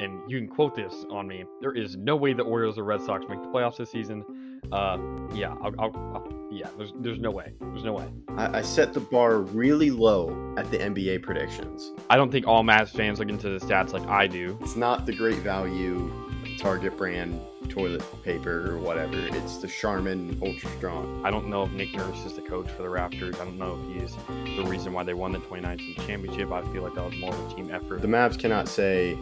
and you can quote this on me. There is no way the Orioles or Red Sox make the playoffs this season. Yeah, there's no way. There's no way. I set the bar really low at the NBA predictions. I don't think all Mavs fans look into the stats like I do. It's not the great value Target brand toilet paper or whatever. It's the Charmin Ultra Strong. I don't know if Nick Nurse is the coach for the Raptors. I don't know if he's the reason why they won the 2019 championship. I feel like that was more of a team effort. The Mavs cannot say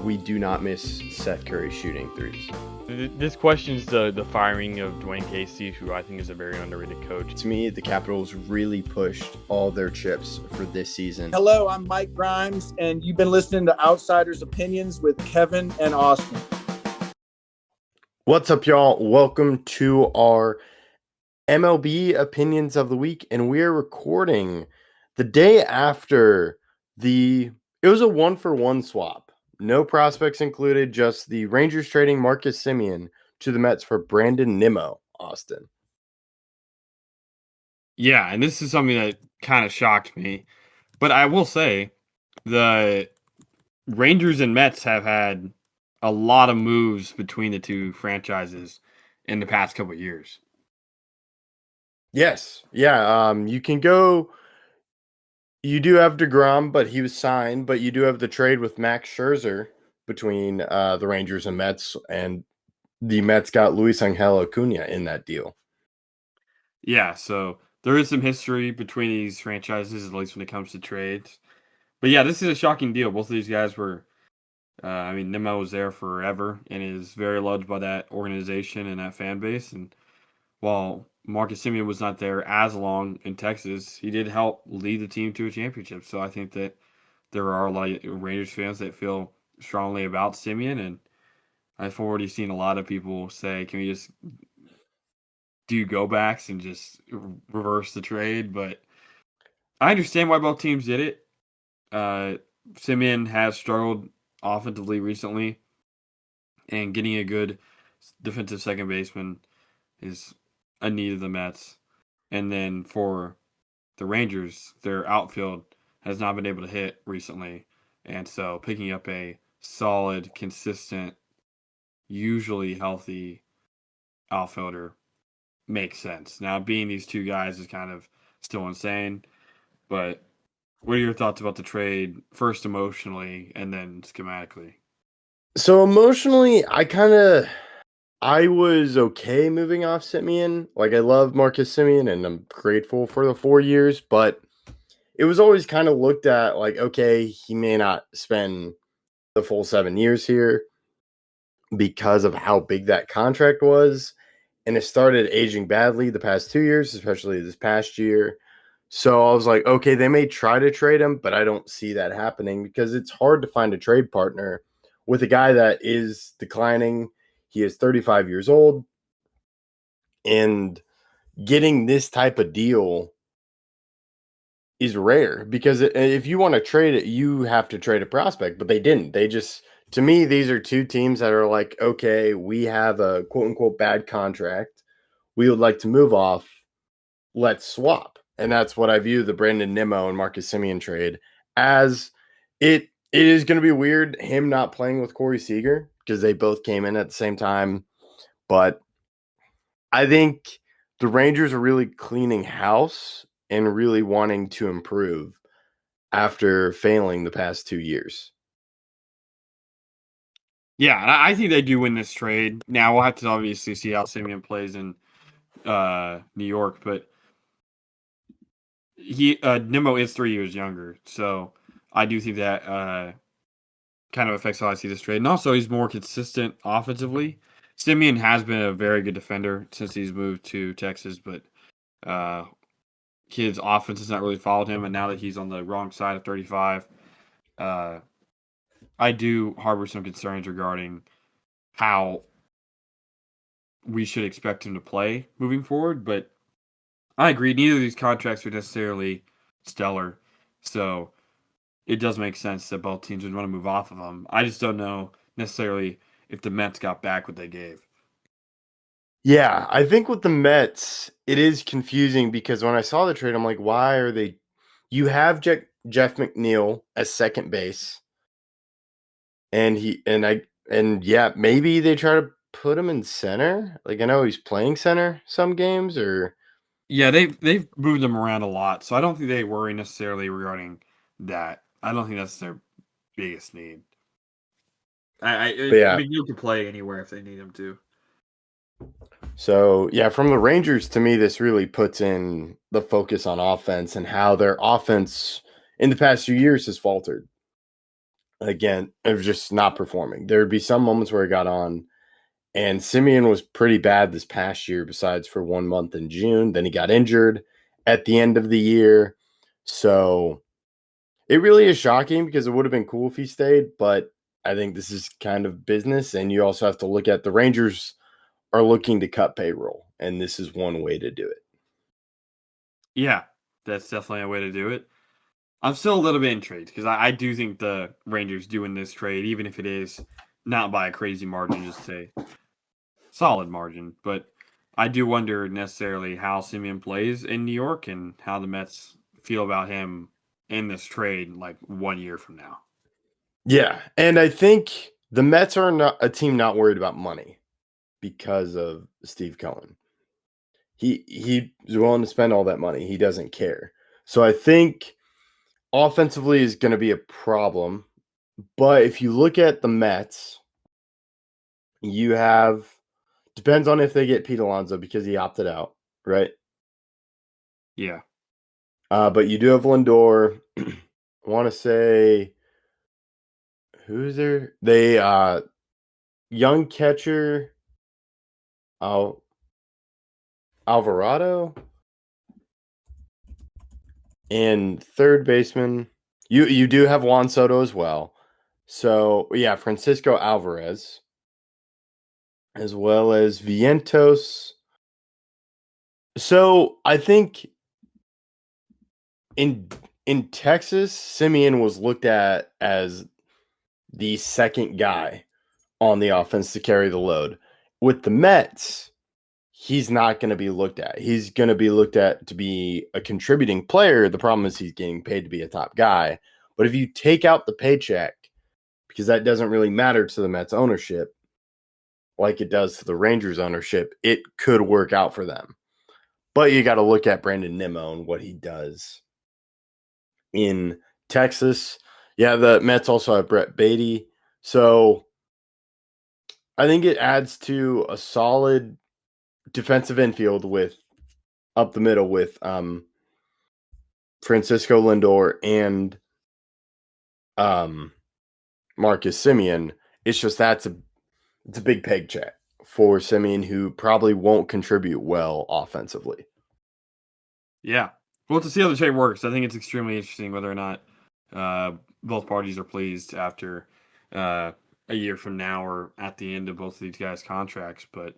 we do not miss Seth Curry shooting threes. This questions the firing of Dwayne Casey, who I think is a very underrated coach. To me, the Capitals really pushed all their chips for this season. Hello, I'm Mike Grimes, and you've been listening to Outsiders Opinions with Kevin and Austin. What's up, y'all? Welcome to our MLB Opinions of the Week, and we are recording the day after it was a 1-for-1 swap. No prospects included, just the Rangers trading Marcus Semien to the Mets for Brandon Nimmo, Austin. Yeah, and this is something that kind of shocked me. But I will say the Rangers and Mets have had a lot of moves between the two franchises in the past couple of years. Yes. Yeah. You can go. You do have DeGrom, but he was signed. But you do have the trade with Max Scherzer between the Rangers and Mets, and the Mets got Luis Angel Acuna in that deal. Yeah, so there is some history between these franchises, at least when it comes to trades. But yeah, this is a shocking deal. Both of these guys were, Nimmo was there forever and is very loved by that organization and that fan base. And while Marcus Semien was not there as long in Texas, he did help lead the team to a championship. So I think that there are a lot of Rangers fans that feel strongly about Semien, and I've already seen a lot of people say, "Can we just do go backs and just reverse the trade?" But I understand why both teams did it. Semien has struggled offensively recently, and getting a good defensive second baseman is a need of the Mets. And then for the Rangers, their outfield has not been able to hit recently. And so picking up a solid, consistent, usually healthy outfielder makes sense. Now, being these two guys is kind of still insane. But what are your thoughts about the trade, first emotionally and then schematically? So emotionally, I was okay moving off Semien. Like, I love Marcus Semien, and I'm grateful for the 4 years, but it was always kind of looked at like, okay, he may not spend the full 7 years here because of how big that contract was. And it started aging badly the past 2 years, especially this past year. So I was like, okay, they may try to trade him, but I don't see that happening because it's hard to find a trade partner with a guy that is declining. He is 35 years old, and getting this type of deal is rare because if you want to trade it, you have to trade a prospect, but they didn't. They just, to me, these are two teams that are like, okay, we have a quote unquote bad contract. We would like to move off. Let's swap. And that's what I view the Brandon Nimmo and Marcus Semien trade as. It is going to be weird him not playing with Corey Seager because they both came in at the same time. But I think the Rangers are really cleaning house and really wanting to improve after failing the past 2 years. Yeah, I think they do win this trade. Now, we'll have to obviously see how Semien plays in New York, but Nimmo is 3 years younger, so I do think that kind of affects how I see this trade. And also, he's more consistent offensively. Semien has been a very good defender since he's moved to Texas, but his offense has not really followed him, and now that he's on the wrong side of 35, I do harbor some concerns regarding how we should expect him to play moving forward, but I agree. Neither of these contracts are necessarily stellar, so it does make sense that both teams would want to move off of them. I just don't know necessarily if the Mets got back what they gave. Yeah, I think with the Mets, it is confusing because when I saw the trade, I'm like, why are they? You have Jeff McNeil as second base. and yeah, maybe they try to put him in center. Like I know he's playing center some games, or Yeah, they've moved him around a lot, so I don't think they worry necessarily regarding that. I don't think that's their biggest need. but yeah. McNeil can play anywhere if they need him to. So yeah, from the Rangers, to me, this really puts in the focus on offense and how their offense in the past few years has faltered. Again, of just not performing. There would be some moments where it got on, and Simeon was pretty bad this past year, besides for 1 month in June. Then he got injured at the end of the year. So it really is shocking because it would have been cool if he stayed, but I think this is kind of business. And you also have to look at the Rangers are looking to cut payroll, and this is one way to do it. Yeah, that's definitely a way to do it. I'm still a little bit intrigued because I do think the Rangers doing this trade, even if it is not by a crazy margin, just a solid margin. But I do wonder necessarily how Simeon plays in New York and how the Mets feel about him in this trade like 1 year from now. Yeah, and I think the Mets are not a team not worried about money because of Steve Cohen. He's willing to spend all that money. He doesn't care. So I think offensively is going to be a problem. But if you look at the Mets, you have depends on if they get Pete Alonso because he opted out, right? Yeah. But you do have Lindor. I want to say who's there? They young catcher Alvarado and third baseman. You do have Juan Soto as well. So yeah, Francisco Alvarez, as well as Vientos. So I think in Texas, Simeon was looked at as the second guy on the offense to carry the load. With the Mets, he's not going to be looked at. He's going to be looked at to be a contributing player. The problem is he's getting paid to be a top guy. But if you take out the paycheck, because that doesn't really matter to the Mets ownership like it does to the Rangers ownership, it could work out for them. But you got to look at Brandon Nimmo and what he does in Texas. Yeah, the Mets also have Brett Beatty. So I think it adds to a solid defensive infield with up the middle with Francisco Lindor and Marcus Simeon. It's just it's a big peg check for Simeon, who probably won't contribute well offensively. Yeah. Well, to see how the trade works, I think it's extremely interesting whether or not both parties are pleased after a year from now or at the end of both of these guys' contracts. But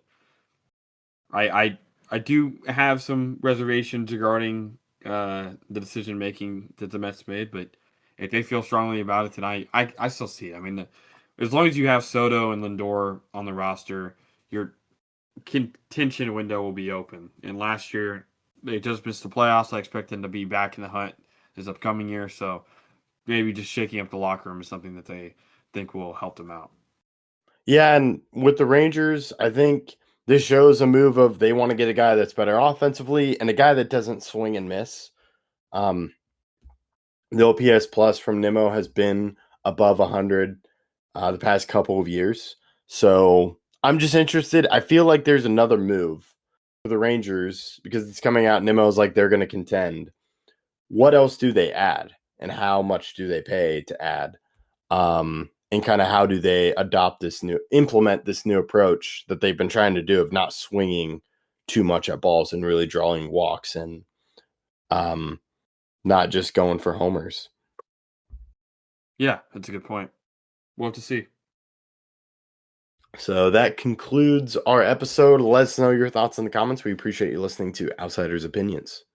I do have some reservations regarding the decision making that the Mets made. But if they feel strongly about it tonight, I still see it. I mean, as long as you have Soto and Lindor on the roster, your contention window will be open. And last year, they just missed the playoffs. I expect them to be back in the hunt this upcoming year. So maybe just shaking up the locker room is something that they think will help them out. Yeah, and with the Rangers, I think this shows a move of they want to get a guy that's better offensively and a guy that doesn't swing and miss. The OPS plus from Nimmo has been above 100 the past couple of years. So I'm just interested. I feel like there's another move for the Rangers because it's coming out. Nimmo's like they're going to contend. What else do they add, and how much do they pay to add? And kind of how do they implement this new approach that they've been trying to do of not swinging too much at balls and really drawing walks and not just going for homers. Yeah, that's a good point. We'll have to see. So that concludes our episode. Let us know your thoughts in the comments. We appreciate you listening to Outsiders Opinions.